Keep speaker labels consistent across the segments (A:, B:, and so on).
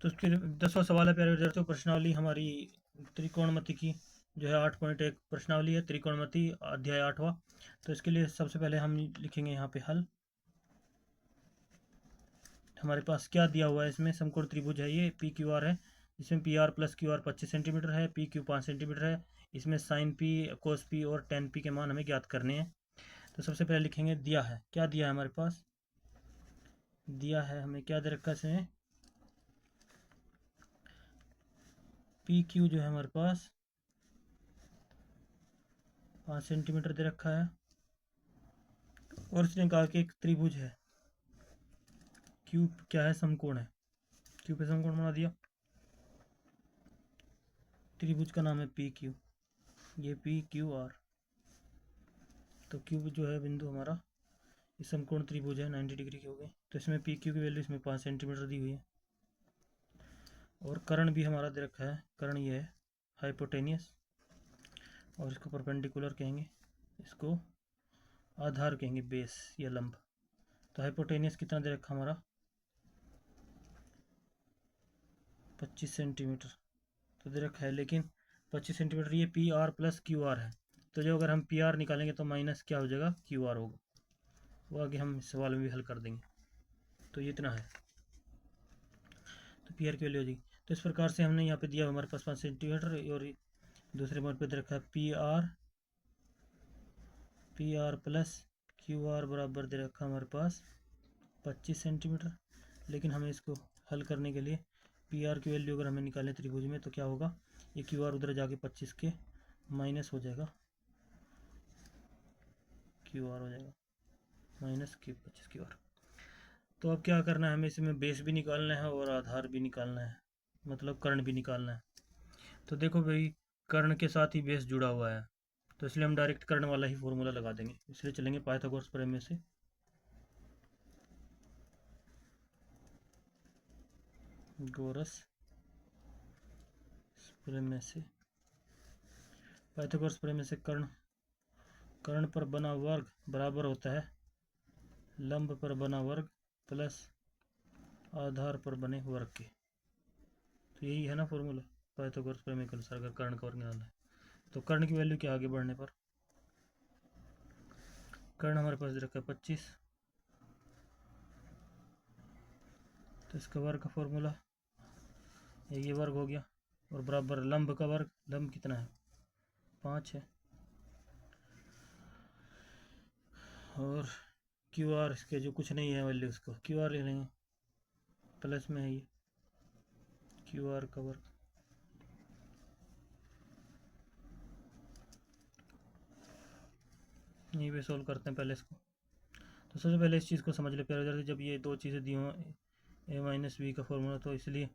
A: तो फिर 10वां सवाल है प्यारे विद्यार्थियों, प्रश्नावली हमारी त्रिकोणमिति की जो है 8.1 प्रश्नावली है, त्रिकोणमिति अध्याय 8वां। तो इसके लिए सबसे पहले हम लिखेंगे यहाँ पे हल। हमारे पास क्या दिया हुआ है, इसमें समकोण त्रिभुज है, ये पी क्यू आर है, इसमें P R plus Q R 25 centimetre है, पी क्यू 5 सेंटीमीटर है, इसमें साइन पी, कोस पी और टेन पी के मान हमें ज्ञात करने हैं। तो सबसे पहले लिखेंगे दिया है, क्या दिया है हमारे पास, दिया है हमें क्या दे रखा है इसमें, पी क्यू जो है हमारे पास 5 सेंटीमीटर दे रखा है, और इसने कहा कि एक त्रिभुज है, क्यू क्या है, समकोण है, क्यू पे समकोण बना दिया, त्रिभुज का नाम है पी क्यू, ये पी क्यू आर। तो क्यू जो है बिंदु हमारा, इस समकोण त्रिभुज है 90 डिग्री के हो गए। तो इसमें पी क्यू की वैल्यू इसमें 5 सेंटीमीटर दी हुई है, और कर्ण भी हमारा दे रखा है, कर्ण ये है हाइपोटेनियस, और इसको परपेंडिकुलर कहेंगे, इसको आधार कहेंगे, बेस या लंब। तो हाइपोटेनियस कितना दे रखा हमारा 25 सेंटीमीटर तो दे रखा है, लेकिन 25 सेंटीमीटर ये P R plus Q R है, तो जो अगर हम पी आर निकालेंगे तो माइनस क्या हो जाएगा, क्यू आर होगा, वो आगे हम इस सवाल में भी हल कर देंगे। तो ये इतना है, तो पी आर की वैल्यू हो जाएगी। तो इस प्रकार से हमने यहाँ पे दिया हमारे पास 5 सेंटीमीटर, और दूसरे मोड पे दे रखा है P R plus Q R बराबर दे रखा हमारे पास 25 सेंटीमीटर। लेकिन हमें इसको हल करने के लिए पी आर की वैल्यू अगर हमें निकालें त्रिभुज में, तो क्या होगा, ये क्यू आर उधर जाके 25 के माइनस हो जाएगा, क्यू आर हो जाएगा माइनस क्यू 25 क्यू आर। तो अब क्या करना है, हमें इसमें बेस भी निकालना है और आधार भी निकालना है, मतलब कर्ण भी निकालना है। तो देखो भाई, कर्ण के साथ ही बेस जुड़ा हुआ है, तो इसलिए हम डायरेक्ट कर्ण वाला ही फॉर्मूला लगा देंगे, इसलिए चलेंगे पाइथागोरस प्रमेय से। गोरस प्रमेय से, पाइथागोरस प्रमेय से कर्ण, कर्ण पर बना वर्ग बराबर होता है लंब पर बना वर्ग प्लस आधार पर बने वर्ग के। तो यही है ना फॉर्मूला पाइथागोरस प्रमेय के अनुसार, अगर कर्ण का वर्ग निकालना है। तो कर्ण की वैल्यू क्या, आगे बढ़ने पर कर्ण हमारे पास रखा है 25, तो इसका वर्ग का फॉर्मूला ये वर्ग हो गया, और बराबर लंब का वर्ग, लंब कितना है 5 है, और क्यू आर इसके जो कुछ नहीं है वैल्यू, उसको क्यू आर ले लेंगे, प्लस में है ये क्यू आर का वर्ग। यहीं पे सोल्व करते हैं पहले इसको। तो सबसे पहले इस चीज़ को समझ ले प्यारे, जब ये दो चीज़ें दी हों, ए माइनस बी का फॉर्मूला, तो इसलिए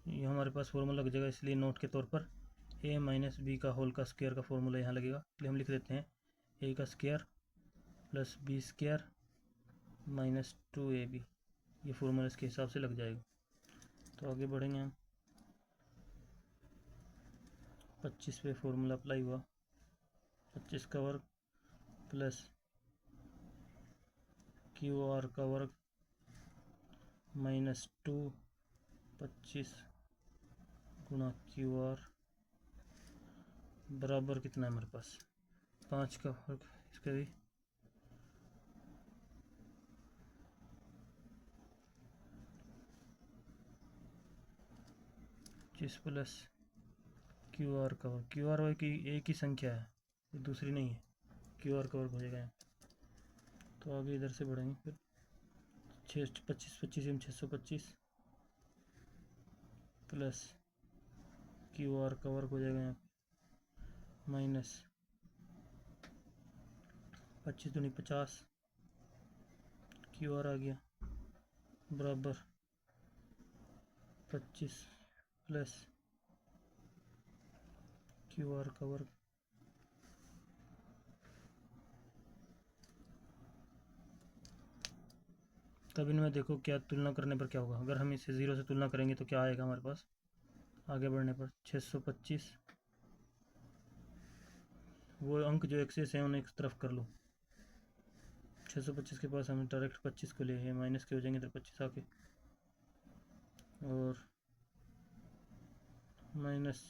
A: ये हमारे पास फॉर्मूला लग जाएगा, इसलिए नोट के तौर पर ए माइनस बी का होल का स्क्वायर का फॉर्मूला यहाँ लगेगा, इसलिए हम लिख देते हैं ए का square plus B square minus 2ab, ये फॉर्मूला इसके हिसाब से लग जाएगा। तो आगे बढ़ेंगे हम, 25 पे फॉर्मूला अप्लाई हुआ, 25 का वर्ग प्लस क्यू आर का वर्ग माइनस 2 25 गुणा क्यू आर बराबर कितना है हमारे पास 5 का वर्ग, इसका भी 25 प्लस क्यू आर का वर्ग, क्यू आर वर्ग की एक ही संख्या है, दूसरी नहीं है, क्यू आर का वर्ग हो जाएगा। तो आगे इधर से बढ़ेंगे फिर, 25 में 625 प्लस क्यू आर का वर्ग हो जाएगा यहाँ पे माइनस 25 दूनी 50, क्यू आर आ गया बराबर 25 प्लस क्यू आर का वर्ग। तब इनमें देखो क्या तुलना करने पर क्या होगा, अगर हम इसे 0 से तुलना करेंगे तो क्या आएगा हमारे पास, आगे बढ़ने पर 625, वो अंक जो एक्सेस है उन्हें एक तरफ कर लो, 625 के पास हम डायरेक्ट 25 को ले, माइनस के हो जाएंगे इधर 25 आके, और माइनस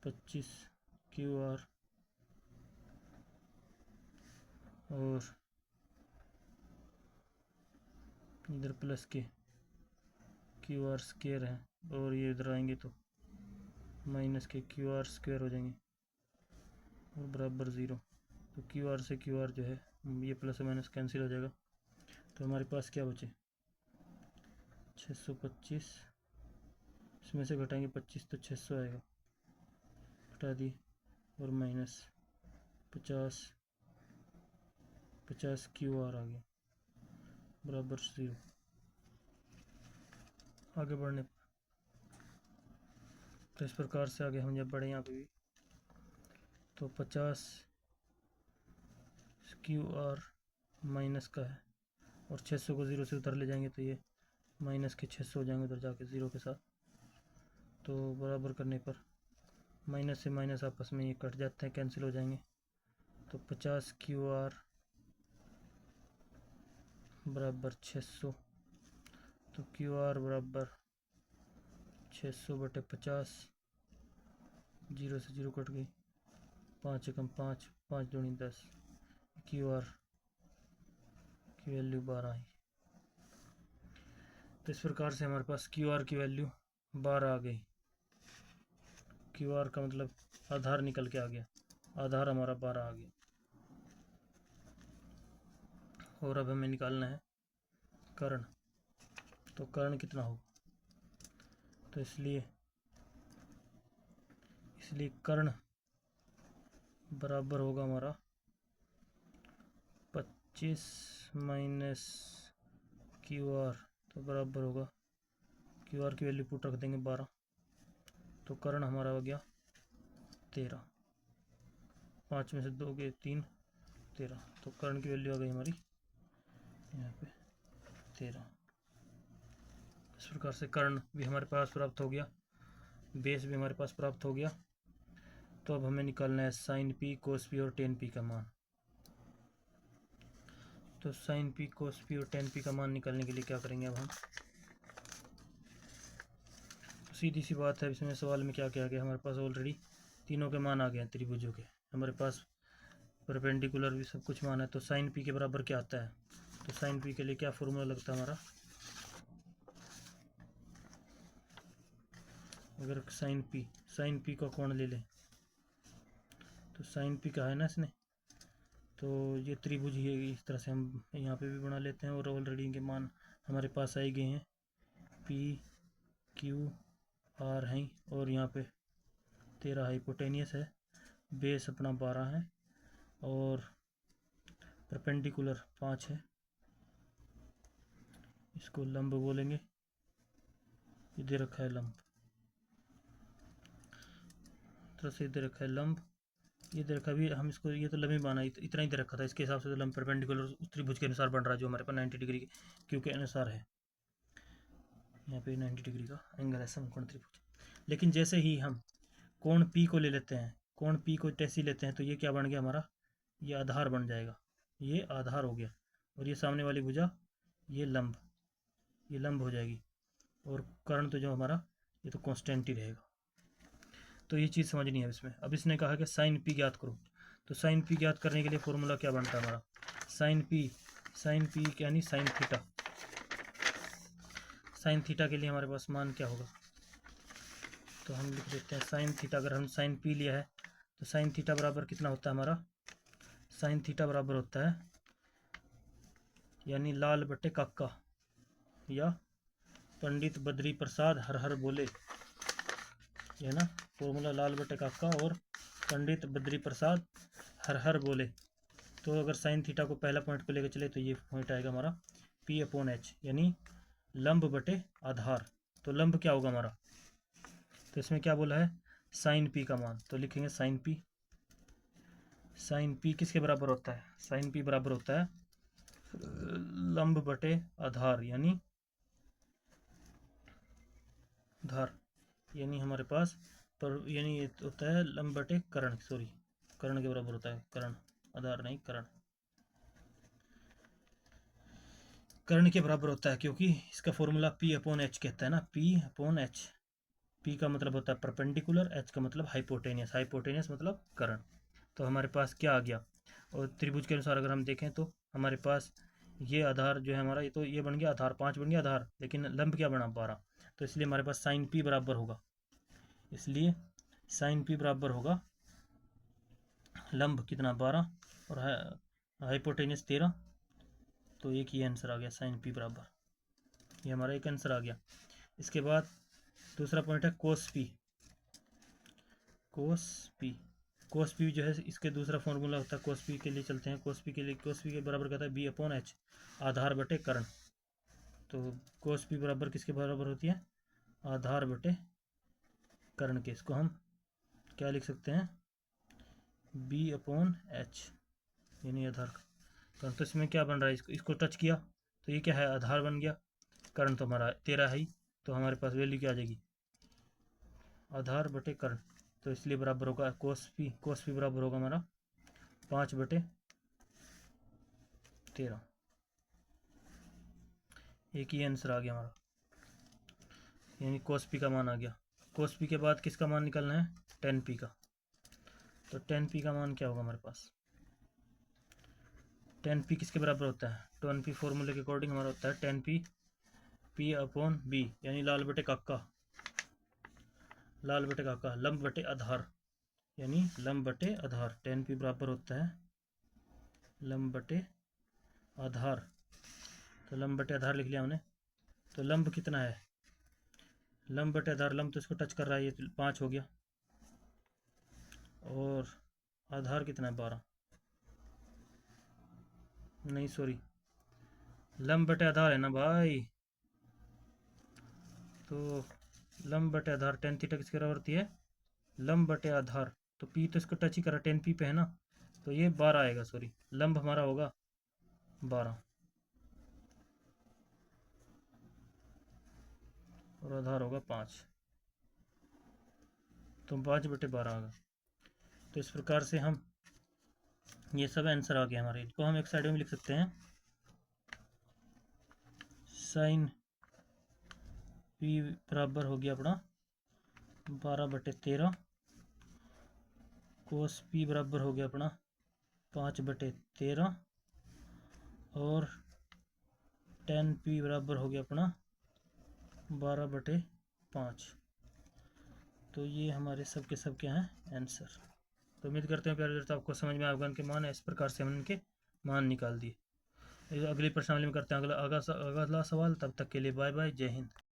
A: 25 क्यू आर और इधर प्लस के क्यू आर स्क्वायर है और ये इधर आएंगे तो माइनस के क्यू आर स्क्वायर हो जाएंगे और बराबर 0। तो क्यू आर से क्यू आर जो है ये प्लस माइनस कैंसिल हो जाएगा। तो हमारे पास क्या बचे 625, इसमें से घटाएंगे 25 तो 600 आएगा, घटा दिए और माइनस 50 क्यू आर आ गया बराबर 0। आगे बढ़ने पर तो इस प्रकार से आगे हम जब बढ़े यहाँ पे भी तो 50 क्यू आर माइनस का है और 600 को 0 से उधर ले जाएंगे तो ये माइनस के 600 हो जाएंगे उधर जाके 0 के साथ। तो बराबर करने पर माइनस से माइनस आपस में ये कट जाते हैं, कैंसिल हो जाएंगे। तो 50 क्यू आर बराबर 600, तो क्यू आर बराबर 600 बटे 50, 0 से 0 कट गई, 5 एकम 5, 5 दूनी 10, क्यू आर की वैल्यू 12 आई। तो इस प्रकार से हमारे पास क्यू आर की वैल्यू 12 आ गई। क्यू आर का मतलब आधार निकल के आ गया, आधार हमारा 12 आ गया। और अब हमें निकालना है कर्ण। तो कर्ण कितना होगा, तो इसलिए कर्ण बराबर होगा हमारा 25 माइनस क्यू आर, तो बराबर होगा क्यू आर की वैल्यू पुट रख देंगे 12, तो कर्ण हमारा हो गया 13, 5 में से 2 गए 3, 13। तो कर्ण की वैल्यू आ गई हमारी यहाँ पे 13। इस प्रकार से कर्ण भी हमारे पास प्राप्त हो गया, बेस भी हमारे पास प्राप्त हो गया। तो अब हमें निकालना है साइन पी, कोस पी और टेन पी का मान। तो साइन पी, कोस पी और टेन पी का मान निकालने के लिए क्या करेंगे अब हम, तो सीधी सी बात है, इसमें सवाल में क्या किया गया, हमारे पास ऑलरेडी तीनों के मान आ गए हैं, त्रिभुजों के हमारे पास परपेंडिकुलर भी सब कुछ मान है। तो साइन पी के बराबर क्या आता है, तो साइन पी के लिए क्या फॉर्मूला लगता है हमारा, अगर साइन पी का कोण ले लें तो साइन पी का है ना इसने, तो ये त्रिभुज ही है, इस तरह से हम यहाँ पे भी बना लेते हैं। और ऑलरेडी इनके मान हमारे पास आए गए हैं, पी क्यू आर हैं और यहाँ पे 13 हाइपोटेनियस है, बेस अपना 12 है और परपेंडिकुलर 5 है, इसको लंब बोलेंगे, ये दे रखा है लंब, तरह से दे रखा है लंब, ये दे रखा भी हम इसको, ये तो लंबी माना इतना ही दे रखा था, इसके हिसाब से तो लंब परपेंडिकुलर उस त्रिभुज के अनुसार बन रहा है जो हमारे पास 90 डिग्री क्यू के अनुसार है। यहाँ पे 90 डिग्री का एंगल है समकोण त्रिभुज। लेकिन जैसे ही हम कोण पी को ले लेते हैं, कोण पी को टैसी लेते हैं, तो ये क्या बन गया हमारा, ये आधार बन जाएगा, ये आधार हो गया और ये सामने वाली भुजा ये लंब, ये लंब हो जाएगी और कर्ण तो जो हमारा ये तो कांस्टेंट ही रहेगा। तो ये चीज़ समझनी है इसमें। अब इसने कहा कि साइन पी ज्ञात करो, तो साइन पी ज्ञात करने के लिए फॉर्मूला क्या बनता है हमारा, साइन पी यानी साइन थीटा, साइन थीटा के लिए हमारे पास मान क्या होगा, तो हम लिख देते हैं साइन थीटा। अगर हम साइन पी लिया है तो साइन थीटा बराबर कितना होता है हमारा, साइन थीटा बराबर होता है यानी लाल बटे काका या पंडित बद्री प्रसाद हर हर बोले, ये ना फॉर्मूला, लाल बटे काका और पंडित बद्री प्रसाद हर हर बोले। तो अगर साइन थीटा को पहला पॉइंट पे लेकर चले तो ये पॉइंट आएगा हमारा पी अपॉन एच यानी लंब बटे आधार। तो लंब क्या होगा हमारा, तो इसमें क्या बोला है साइन पी का मान, तो लिखेंगे साइन पी किसके बराबर होता है, साइन पी बराबर होता है लंब बटे आधार यानी धार, यानी हमारे पास पर यानी ये होता है लंब बटे कर्ण, सॉरी कर्ण के बराबर होता है, कर्ण आधार नहीं कर्ण, कर्ण के बराबर होता है क्योंकि इसका फॉर्मूला पी अपॉन एच कहता है ना, पी अपॉन एच पी का मतलब होता है परपेंडिकुलर, एच का मतलब हाइपोटेनियस, हाइपोटेनियस मतलब कर्ण। तो हमारे पास क्या आ गया, और त्रिभुज के अनुसार अगर हम देखें तो हमारे पास ये आधार जो है हमारा, ये तो ये बन गया आधार, 5 बन गया आधार, लेकिन लंब क्या बना 12। तो इसलिए हमारे पास साइन पी बराबर होगा, इसलिए साइन पी बराबर होगा लंब कितना 12 और हाइपोटेनियस 13। तो एक ही आंसर आ गया, साइन पी बराबर, ये हमारा एक आंसर आ गया। इसके बाद दूसरा पॉइंट है कोस पी। कोस पी, कोस पी जो है इसके दूसरा फॉर्मूला होता है, कोस पी के लिए चलते हैं। कोस पी के लिए, कोस पी के बराबर कहता है बी अपॉन एच, आधार बटे कर्ण। तो कोस पी बराबर किसके बराबर होती है, आधार बटे कर्ण के। इसको हम क्या लिख सकते हैं, बी अपॉन एच, यानी आधार कर्ण। तो इसमें क्या बन रहा है, इसको टच किया तो ये क्या है, आधार बन गया, कर्ण तो हमारा 13 है ही, तो हमारे पास वैल्यू क्या आ जाएगी, आधार बटे कर्ण। तो इसलिए बराबर होगा कोस पी बराबर होगा हमारा 5 बटे 13। एक ही आंसर आ गया हमारा, यानी कोस पी का मान आ गया। कोस पी के बाद किसका मान निकालना है, टेन पी का। तो टेन पी का मान क्या होगा हमारे पास, टेन पी किसके बराबर होता है, टेन पी फॉर्मूले के अकॉर्डिंग हमारा होता है ten P, P upon B, यानी लाल बटे काका, लाल बटे काका, लंब बटे आधार, यानी लंब बटे आधार। टेन पी बराबर होता है लंब बटे आधार। तो लंब बटे आधार लिख लिया हमने। तो लंब कितना है, लंब बटे आधार, लंब तो इसको टच कर रहा है, ये 5 हो गया, और आधार कितना है 12, नहीं सॉरी, लंब बटे आधार है ना भाई। तो लंब बटे आधार टेन थीटा किसके बराबर होती है, लंब बटे आधार। तो पी तो इसको टच ही करा, टेन पी पे है ना, तो ये 12 आएगा, सॉरी लंब हमारा होगा 12 और आधार होगा 5, तो 5 बटे 12 आएगा। तो इस प्रकार से हम, ये सब आंसर आ गया हमारे। इसको हम एक साइड में लिख सकते हैं, साइन पी बराबर हो गया अपना 12 बटे 13, कोस पी बराबर हो गया अपना 5 बटे 13, और टेन पी बराबर हो गया अपना 12 बटे 5। तो ये हमारे सब के सब क्या हैं आंसर। तो उम्मीद करते हैं प्यारे दोस्तों आपको समझ में आएगा इनके मान, इस प्रकार से हमने इनके मान निकाल दिए। अगली प्रश्नावली में करते हैं अगला सवाल। तब तक के लिए बाय बाय, जय हिंद।